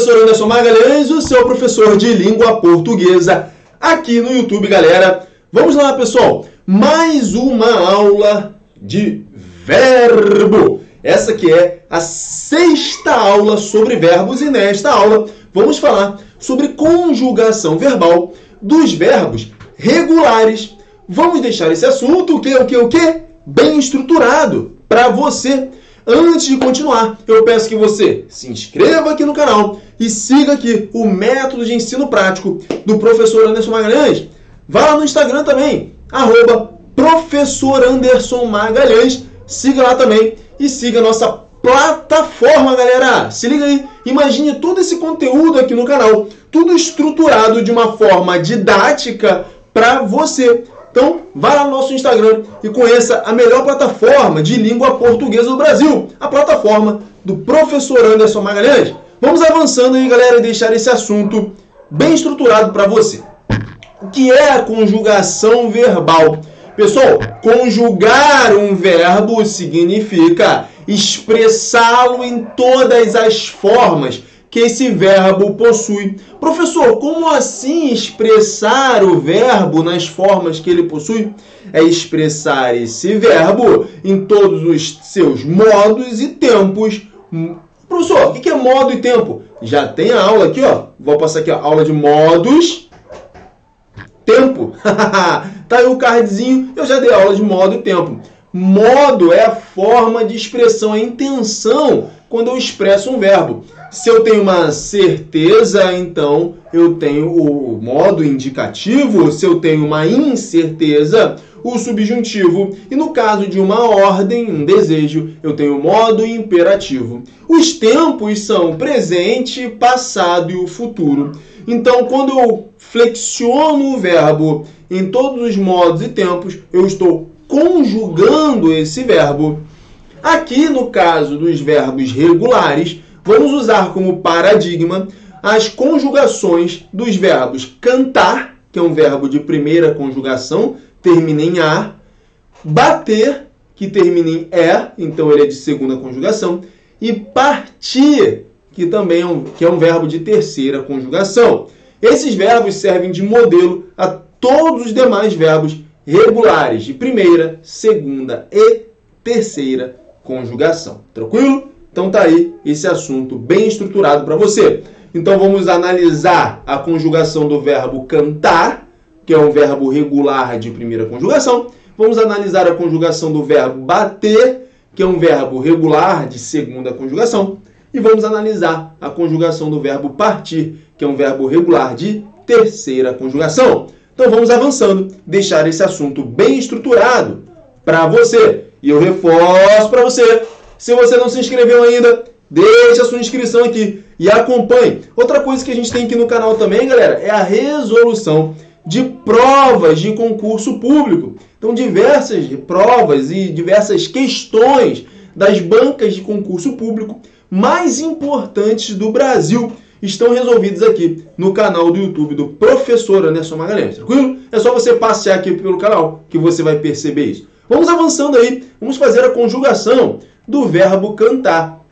professor Anderson Magalhães, o seu professor de língua portuguesa aqui no YouTube, galera. Vamos lá, pessoal. Mais uma aula de verbo. Essa que é a 6ª aula sobre verbos e nesta aula vamos falar sobre conjugação verbal dos verbos regulares. Vamos deixar esse assunto, o quê? Bem estruturado para você. Antes de continuar, eu peço que você se inscreva aqui no canal e siga aqui o método de ensino prático do professor Anderson Magalhães. Vá lá no Instagram também, @professor Anderson Magalhães. Siga lá também e siga a nossa plataforma, galera. Se liga aí, imagine todo esse conteúdo aqui no canal, tudo estruturado de uma forma didática para você. Então, vá lá no nosso Instagram e conheça a melhor plataforma de língua portuguesa do Brasil, a plataforma do professor Anderson Magalhães. Vamos avançando aí, galera, e deixar esse assunto bem estruturado para você. O que é a conjugação verbal? Pessoal, conjugar um verbo significa expressá-lo em todas as formas que esse verbo possui. Professor, como assim expressar o verbo nas formas que ele possui? É expressar esse verbo em todos os seus modos e tempos. Professor, o que é modo e tempo? Já tem a aula aqui, ó. Vou passar aqui, ó, aula de modos, tempo. Tá aí o cardzinho, eu já dei aula de modo e tempo. Modo é a forma de expressão, a intenção quando eu expresso um verbo. Se eu tenho uma certeza, então eu tenho o modo indicativo. Se eu tenho uma incerteza, o subjuntivo. E no caso de uma ordem, um desejo, eu tenho o modo imperativo. Os tempos são presente, passado e o futuro. Então, quando eu flexiono o verbo em todos os modos e tempos, eu estou conjugando esse verbo. Aqui, no caso dos verbos regulares, vamos usar como paradigma as conjugações dos verbos cantar, que é um verbo de primeira conjugação, termina em a, bater, que termina em é, então ele é de segunda conjugação, e partir, que também é um verbo de terceira conjugação. Esses verbos servem de modelo a todos os demais verbos regulares de primeira, segunda e terceira conjugação. Tranquilo? Então tá aí esse assunto bem estruturado para você. Então vamos analisar a conjugação do verbo cantar, que é um verbo regular de primeira conjugação. Vamos analisar a conjugação do verbo bater, que é um verbo regular de segunda conjugação. E vamos analisar a conjugação do verbo partir, que é um verbo regular de terceira conjugação. Então vamos avançando, deixar esse assunto bem estruturado para você. E eu reforço para você, se você não se inscreveu ainda, deixe a sua inscrição aqui e acompanhe. Outra coisa que a gente tem aqui no canal também, galera, é a resolução de provas de concurso público. Então, diversas provas e diversas questões das bancas de concurso público mais importantes do Brasil estão resolvidas aqui no canal do YouTube do professor Anderson Magalhães. Tranquilo? É só você passear aqui pelo canal que você vai perceber isso. Vamos avançando aí, vamos fazer a conjugação do verbo cantar.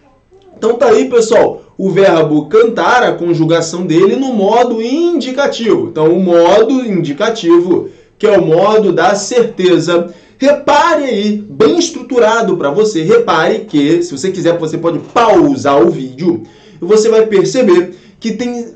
Então tá aí, pessoal, o verbo cantar, a conjugação dele no modo indicativo. Então o modo indicativo, que é o modo da certeza. Repare aí, bem estruturado para você. Repare que, se você quiser, você pode pausar o vídeo e você vai perceber que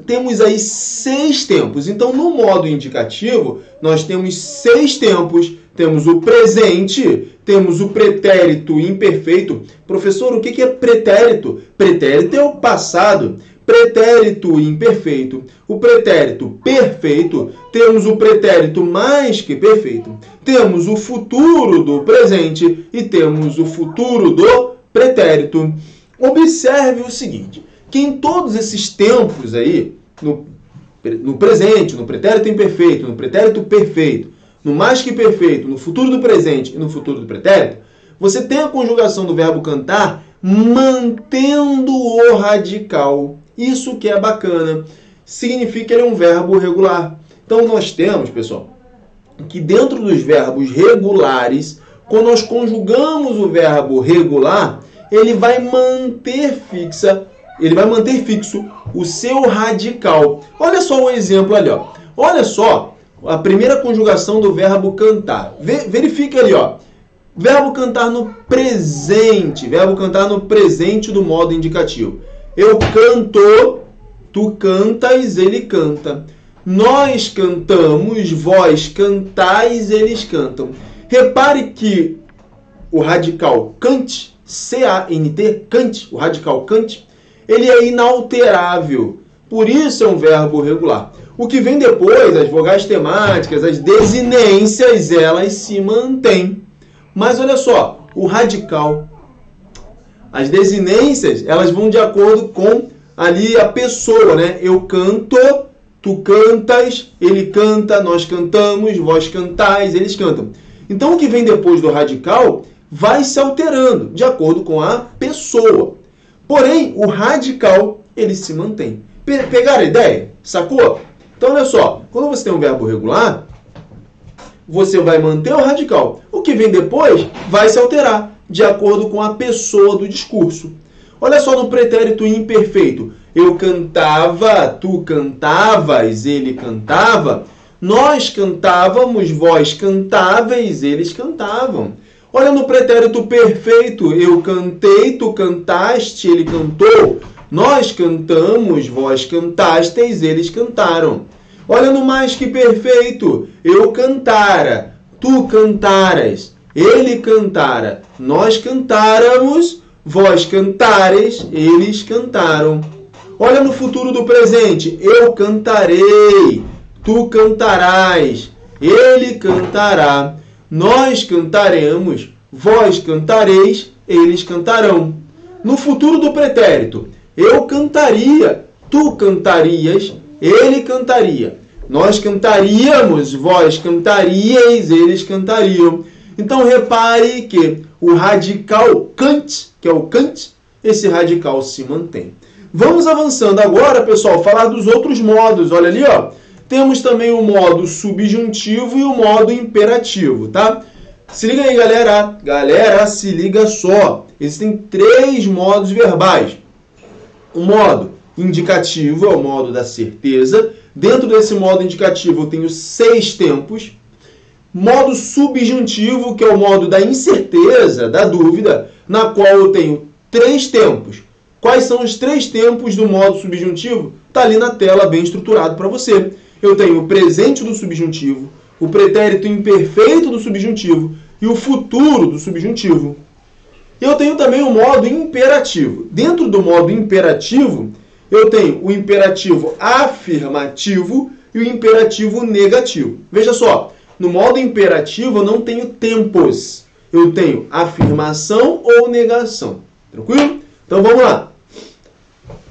temos aí 6 tempos. Então, no modo indicativo, nós temos 6 tempos. Temos o presente, temos o pretérito imperfeito. Professor, o que é pretérito? Pretérito é o passado. Pretérito imperfeito. O pretérito perfeito. Temos o pretérito mais que perfeito. Temos o futuro do presente e temos o futuro do pretérito. Observe o seguinte, que em todos esses tempos aí, no presente, no pretérito imperfeito, no pretérito perfeito, no mais que perfeito, no futuro do presente e no futuro do pretérito, você tem a conjugação do verbo cantar mantendo o radical. Isso que é bacana. Significa que ele é um verbo regular. Então, nós temos, pessoal, que dentro dos verbos regulares, quando nós conjugamos o verbo regular, ele vai manter fixa ele vai manter fixo o seu radical. Olha só o exemplo ali, ó. Olha só a primeira conjugação do verbo cantar. Verifique ali, ó. Verbo cantar no presente. Verbo cantar no presente do modo indicativo. Eu canto, tu cantas, ele canta. Nós cantamos, vós cantais, eles cantam. Repare que o radical cante, C-A-N-T, cante, o radical cante, ele é inalterável. Por isso é um verbo regular. O que vem depois, as vogais temáticas, as desinências, elas se mantêm. Mas olha só, o radical, as desinências, elas vão de acordo com ali a pessoa, né? Eu canto, tu cantas, ele canta, nós cantamos, vós cantais, eles cantam. Então o que vem depois do radical vai se alterando de acordo com a pessoa. Porém, o radical, ele se mantém. Pegaram a ideia? Sacou? Então, olha só. Quando você tem um verbo regular, você vai manter o radical. O que vem depois vai se alterar de acordo com a pessoa do discurso. Olha só no pretérito imperfeito. Eu cantava, tu cantavas, ele cantava. Nós cantávamos, vós cantáveis, eles cantavam. Olha no pretérito perfeito. Eu cantei, tu cantaste, ele cantou. Nós cantamos, vós cantasteis, eles cantaram. Olha no mais que perfeito. Eu cantara, tu cantaras, ele cantara. Nós cantáramos, vós cantares, eles cantaram. Olha no futuro do presente. Eu cantarei, tu cantarás, ele cantará. Nós cantaremos, vós cantareis, eles cantarão. No futuro do pretérito, eu cantaria, tu cantarias, ele cantaria. Nós cantaríamos, vós cantaríeis, eles cantariam. Então repare que o radical cante, que é o cante, esse radical se mantém. Vamos avançando agora, pessoal, falar dos outros modos. Olha ali, ó. Temos também o modo subjuntivo e o modo imperativo, tá? Se liga aí, galera. Galera, se liga só. Existem 3 modos verbais. O modo indicativo é o modo da certeza. Dentro desse modo indicativo eu tenho 6 tempos. Modo subjuntivo, que é o modo da incerteza, da dúvida, na qual eu tenho 3 tempos. Quais são os 3 tempos do modo subjuntivo? Está ali na tela, bem estruturado para você. Eu tenho o presente do subjuntivo, o pretérito imperfeito do subjuntivo e o futuro do subjuntivo. Eu tenho também o modo imperativo. Dentro do modo imperativo, eu tenho o imperativo afirmativo e o imperativo negativo. Veja só, no modo imperativo eu não tenho tempos. Eu tenho afirmação ou negação. Tranquilo? Então vamos lá.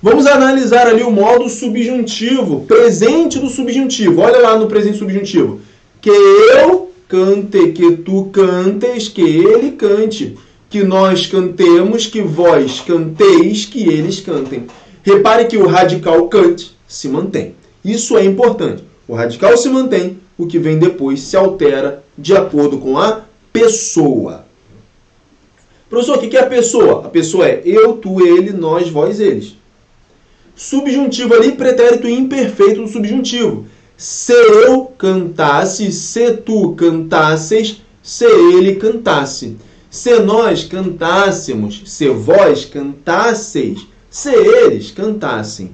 Vamos analisar ali o modo subjuntivo, presente do subjuntivo. Olha lá no presente subjuntivo. Que eu cante, que tu cantes, que ele cante. Que nós cantemos, que vós canteis, que eles cantem. Repare que o radical cante se mantém. Isso é importante. O radical se mantém, o que vem depois se altera de acordo com a pessoa. Professor, o que é a pessoa? A pessoa é eu, tu, ele, nós, vós, eles. Subjuntivo ali, pretérito imperfeito do subjuntivo. Se eu cantasse, se tu cantasses, se ele cantasse. Se nós cantássemos, se vós cantasseis, se eles cantassem.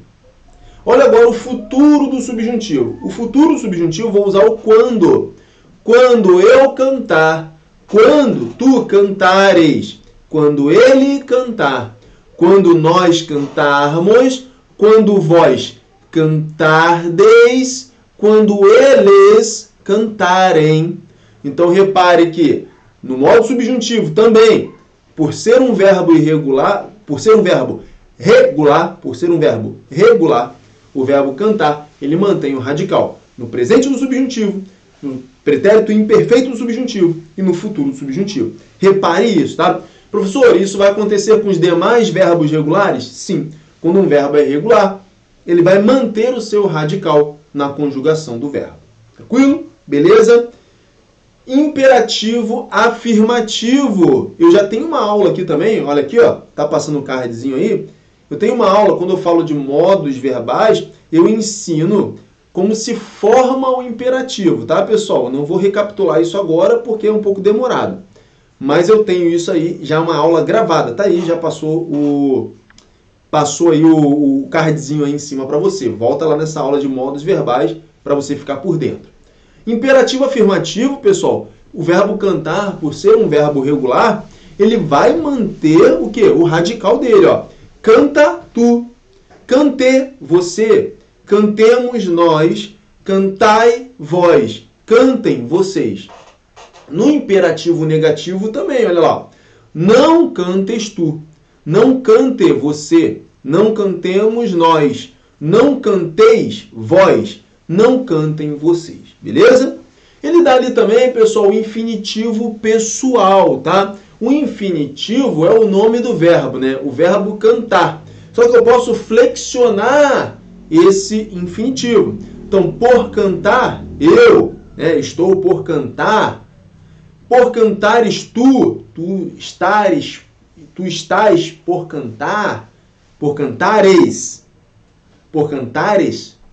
Olha agora o futuro do subjuntivo. O futuro do subjuntivo vou usar o quando. Quando eu cantar, quando tu cantares, quando ele cantar, quando nós cantarmos, quando vós cantardeis, quando eles cantarem. Então repare que no modo subjuntivo também, por ser um verbo irregular, por ser um verbo regular, o verbo cantar, ele mantém o radical no presente do subjuntivo, no pretérito imperfeito do subjuntivo e no futuro do subjuntivo. Repare isso, tá? Professor, isso vai acontecer com os demais verbos regulares? Sim. Quando um verbo é regular, ele vai manter o seu radical na conjugação do verbo. Tranquilo? Beleza? Imperativo afirmativo. Eu já tenho uma aula aqui também, olha aqui, ó, tá passando um cardzinho aí. Eu tenho uma aula, quando eu falo de modos verbais, eu ensino como se forma o imperativo, tá, pessoal? Eu não vou recapitular isso agora porque é um pouco demorado. Mas eu tenho isso aí, já uma aula gravada, tá aí, já passou aí o cardzinho aí em cima para você. Volta lá nessa aula de modos verbais para você ficar por dentro. Imperativo afirmativo, pessoal, o verbo cantar, por ser um verbo regular, ele vai manter o quê? O radical dele, ó. Canta tu, cante você, cantemos nós, cantai vós, cantem vocês. No imperativo negativo também, olha lá. Não cantes tu, não cante você, não cantemos nós, não canteis vós, não cantem vocês. Beleza? Ele dá ali também, pessoal, o infinitivo pessoal, tá? O infinitivo é o nome do verbo, né? O verbo cantar. Só que eu posso flexionar esse infinitivo. Então, por cantar, eu, né, estou por cantar. Por cantares tu estás por cantar. Por cantares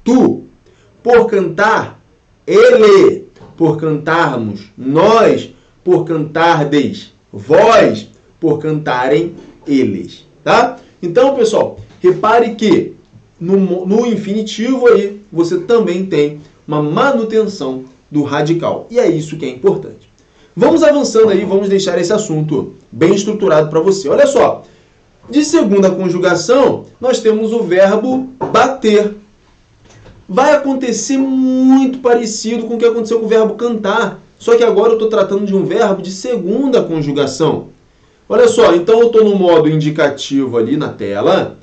tu. Por cantar, ele. Por cantarmos, nós. Por cantardes, vós. Por cantarem, eles. Tá? Então, pessoal, repare que no infinitivo aí você também tem uma manutenção do radical. E é isso que é importante. Vamos avançando aí, vamos deixar esse assunto bem estruturado para você. Olha só, de segunda conjugação, nós temos o verbo bater. Vai acontecer muito parecido com o que aconteceu com o verbo cantar, só que agora eu estou tratando de um verbo de segunda conjugação. Olha só, então eu estou no modo indicativo ali na tela,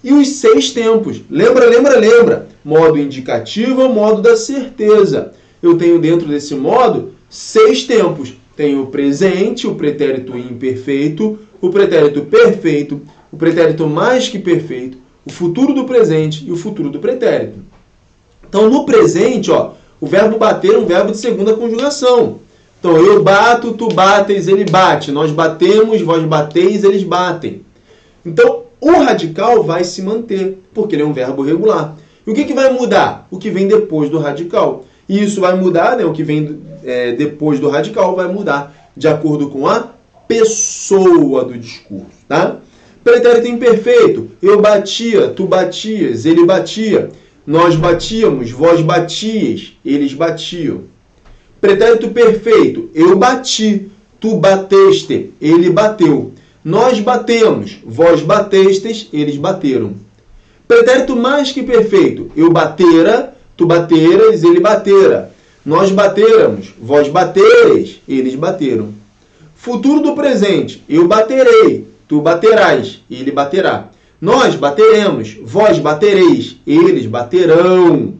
e os 6 tempos. Lembra? Modo indicativo é o modo da certeza. Eu tenho dentro desse modo 6 tempos. Tenho o presente, o pretérito imperfeito, o pretérito perfeito, o pretérito mais que perfeito, o futuro do presente e o futuro do pretérito. Então, no presente, ó, o verbo bater é um verbo de segunda conjugação. Então, eu bato, tu bates, ele bate. Nós batemos, vós bateis, eles batem. Então, o radical vai se manter, porque ele é um verbo regular. E o que vai mudar? O que vem depois do radical. E isso vai mudar, né? O que vem depois do radical vai mudar de acordo com a pessoa do discurso, tá? Pretérito imperfeito. Eu batia, tu batias, ele batia. Nós batíamos, vós batias, eles batiam. Pretérito perfeito. Eu bati, tu bateste, ele bateu. Nós batemos, vós batestes, eles bateram. Pretérito mais que perfeito. Eu batera, tu bateras, ele batera. Nós bateramos, vós bateres, eles bateram. Futuro do presente. Eu baterei, tu baterás, ele baterá. Nós bateremos, vós batereis, eles baterão.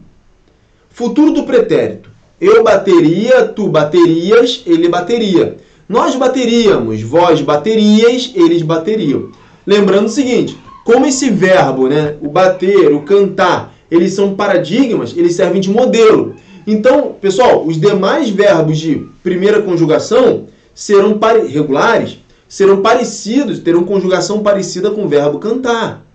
Futuro do pretérito. Eu bateria, tu baterias, ele bateria. Nós bateríamos, vós baterias, eles bateriam. Lembrando o seguinte, como esse verbo, né, o bater, o cantar, eles são paradigmas, eles servem de modelo. Então, pessoal, os demais verbos de primeira conjugação serão regulares, serão parecidos, terão conjugação parecida com o verbo cantar.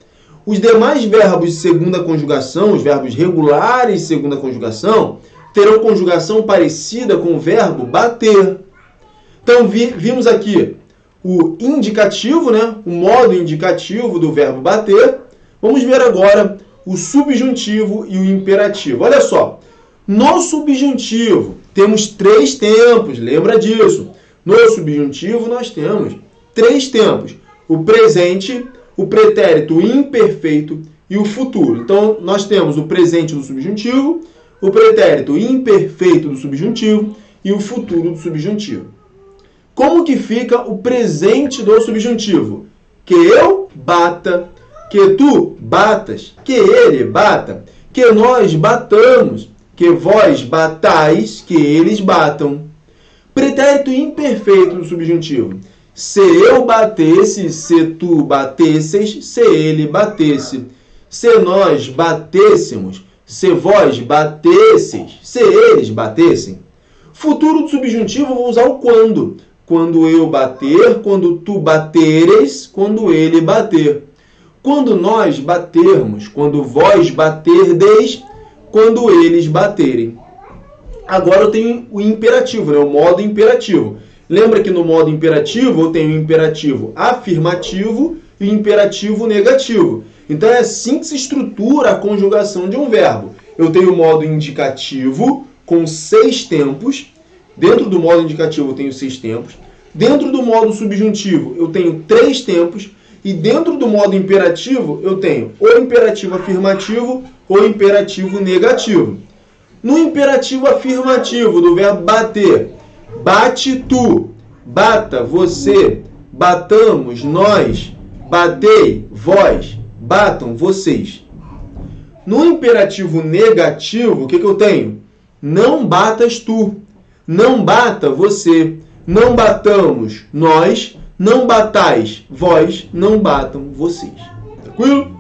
Os demais verbos de segunda conjugação, os verbos regulares de segunda conjugação, terão conjugação parecida com o verbo bater. Então, vimos aqui o indicativo, né? O modo indicativo do verbo bater. Vamos ver agora o subjuntivo e o imperativo. Olha só, no subjuntivo temos 3 tempos, lembra disso. No subjuntivo nós temos 3 tempos. O presente, o pretérito imperfeito e o futuro. Então, nós temos o presente do subjuntivo, o pretérito imperfeito do subjuntivo e o futuro do subjuntivo. Como que fica o presente do subjuntivo? Que eu bata, que tu batas, que ele bata, que nós batamos, que vós batais, que eles batam. Pretérito imperfeito do subjuntivo. Se eu batesse, se tu batesses, se ele batesse. Se nós batêssemos, se vós batesses, se eles batessem. Futuro do subjuntivo, eu vou usar o quando. Quando eu bater, quando tu bateres, quando ele bater. quando nós batermos, quando vós baterdes, quando eles baterem. Agora eu tenho o imperativo, né? O modo imperativo. Lembra que no modo imperativo eu tenho o imperativo afirmativo e o imperativo negativo. Então é assim que se estrutura a conjugação de um verbo. Eu tenho o modo indicativo com 6 tempos. Dentro do modo indicativo eu tenho 6 tempos. Dentro do modo subjuntivo eu tenho 3 tempos. E dentro do modo imperativo eu tenho o imperativo afirmativo ou imperativo negativo. No imperativo afirmativo do verbo bater, bate tu, bata você, batamos nós, batei vós, batam vocês. No imperativo negativo, o que eu tenho? Não batas tu, não bata você, não batamos nós, não batais vós, não batam vocês. Tranquilo?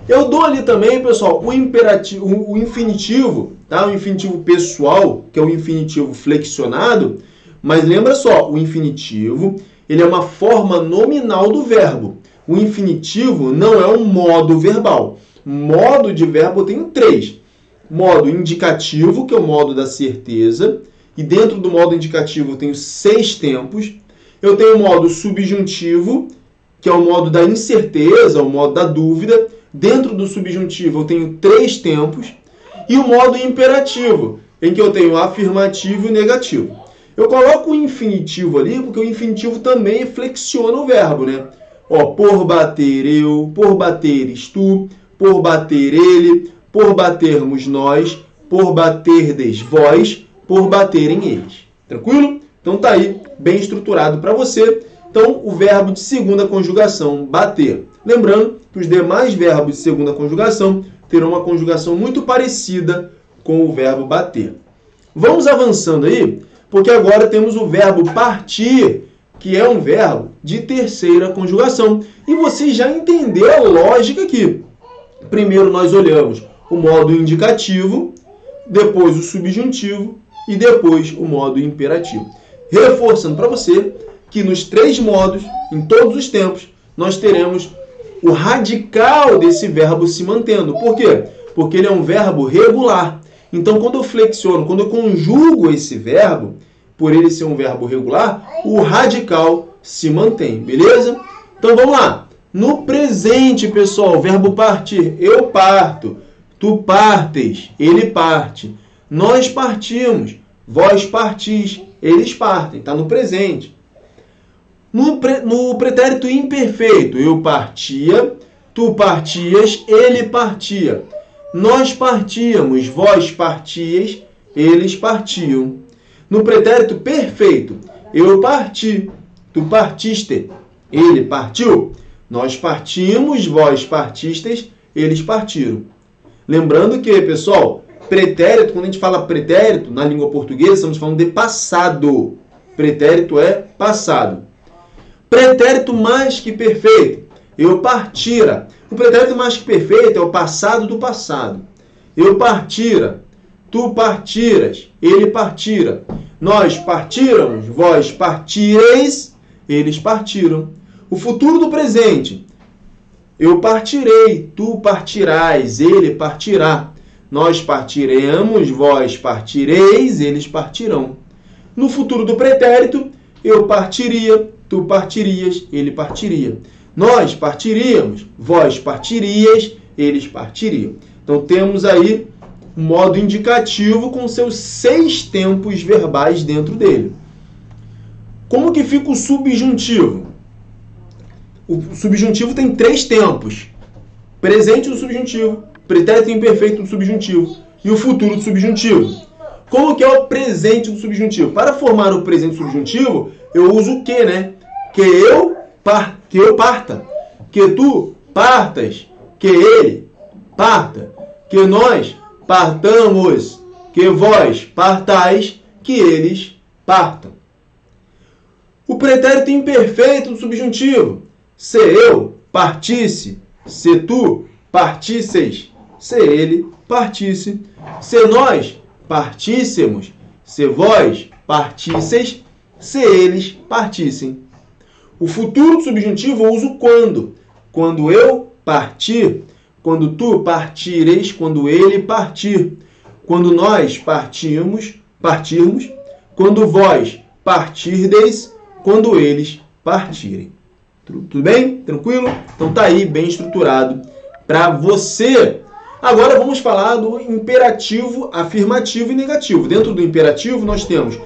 Eu dou ali também, pessoal, o imperativo, o infinitivo, tá? O infinitivo pessoal, que é o infinitivo flexionado, mas lembra só, o infinitivo, ele é uma forma nominal do verbo. O infinitivo não é um modo verbal. Modo de verbo eu tenho 3. Modo indicativo, que é o modo da certeza, e dentro do modo indicativo eu tenho 6 tempos. Eu tenho o modo subjuntivo, que é o modo da incerteza, o modo da dúvida. Dentro do subjuntivo eu tenho 3 tempos. E o modo imperativo, em que eu tenho afirmativo e negativo. Eu coloco o infinitivo ali, porque o infinitivo também flexiona o verbo, né? Ó, por bater eu, por bateres tu, por bater ele, por batermos nós, por baterdes vós, por baterem eles. Tranquilo? Então tá aí, bem estruturado para você. Então, o verbo de segunda conjugação, bater. Lembrando que os demais verbos de segunda conjugação terão uma conjugação muito parecida com o verbo bater. Vamos avançando aí, porque agora temos o verbo partir, que é um verbo de terceira conjugação. E você já entendeu a lógica aqui. Primeiro nós olhamos o modo indicativo, depois o subjuntivo e depois o modo imperativo. Reforçando para você que nos 3 modos, em todos os tempos, nós teremos o radical desse verbo se mantendo. Por quê? Porque ele é um verbo regular. Então, quando eu flexiono, quando eu conjugo esse verbo, por ele ser um verbo regular, o radical se mantém, beleza? Então, vamos lá. No presente, pessoal, verbo partir, eu parto, tu partes, ele parte, nós partimos, vós partis, eles partem, está no presente. No pretérito imperfeito, eu partia, tu partias, ele partia. Nós partíamos, vós partias, eles partiam. No pretérito perfeito, eu parti, tu partiste, ele partiu. Nós partimos, vós partistes, eles partiram. Lembrando que, pessoal, pretérito, quando a gente fala pretérito na língua portuguesa, estamos falando de passado. Pretérito é passado. Pretérito mais que perfeito, eu partira. O pretérito mais que perfeito é o passado do passado. Eu partira, tu partiras, ele partira. Nós partiramos, vós partireis, eles partiram. O futuro do presente, eu partirei, tu partirás, ele partirá. Nós partiremos, vós partireis, eles partirão. No futuro do pretérito, eu partiria, tu partirias, ele partiria. Nós partiríamos, vós partirias, eles partiriam. Então temos aí um modo indicativo com seus 6 tempos verbais dentro dele. Como que fica o subjuntivo? O subjuntivo tem 3 tempos. Presente do subjuntivo, pretérito imperfeito do subjuntivo e o futuro do subjuntivo. Como que é o presente do subjuntivo? Para formar o presente subjuntivo, eu uso o que, né? Que eu parta, que tu partas, que ele parta, que nós partamos, que vós partais, que eles partam. O pretérito imperfeito do subjuntivo, se eu partisse, se tu partisseis, se ele partisse, se nós partíssemos, se vós partisseis, se eles partissem. O futuro do subjuntivo eu uso quando. Quando eu partir, quando tu partires, quando ele partir, quando nós partirmos, quando vós partirdes, quando eles partirem. Tudo bem? Tranquilo? Então tá aí, bem estruturado para você. Agora vamos falar do imperativo, afirmativo e negativo. Dentro do imperativo nós temos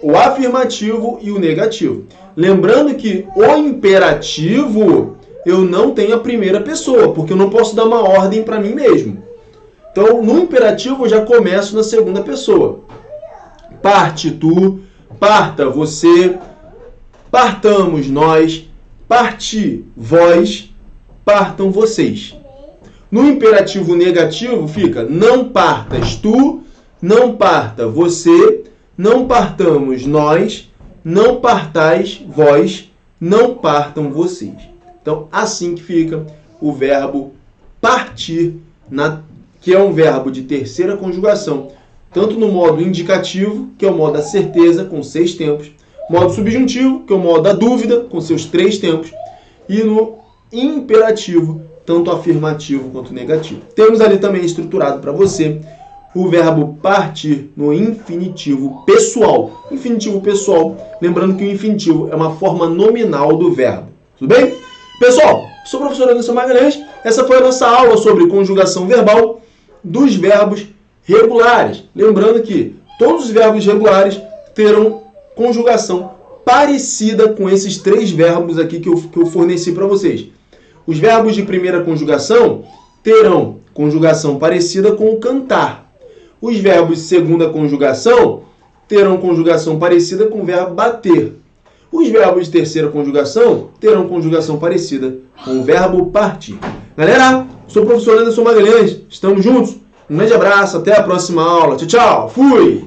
o afirmativo e o negativo. Lembrando que o imperativo eu não tenho a primeira pessoa, porque eu não posso dar uma ordem para mim mesmo. Então, no imperativo eu já começo na segunda pessoa. Parte tu, parta você, partamos nós, parti vós, partam vocês. No imperativo negativo fica não partas tu, não parta você, não partamos nós, não partais vós, não partam vocês. Então, assim que fica o verbo partir, que é um verbo de terceira conjugação, tanto no modo indicativo, que é o modo da certeza, com 6 tempos, modo subjuntivo, que é o modo da dúvida, com seus 3 tempos, e no imperativo, tanto afirmativo quanto negativo. Temos ali também estruturado para você o verbo partir no infinitivo pessoal. Infinitivo pessoal, lembrando que o infinitivo é uma forma nominal do verbo. Tudo bem? Pessoal, sou o professor Anderson Magalhães. Essa foi a nossa aula sobre conjugação verbal dos verbos regulares. Lembrando que todos os verbos regulares terão conjugação parecida com esses 3 verbos aqui que eu forneci para vocês. Os verbos de primeira conjugação terão conjugação parecida com o cantar. Os verbos de segunda conjugação terão conjugação parecida com o verbo bater. Os verbos de terceira conjugação terão conjugação parecida com o verbo partir. Galera, sou o professor Anderson Magalhães. Estamos juntos. Um grande abraço. Até a próxima aula. Tchau, tchau. Fui!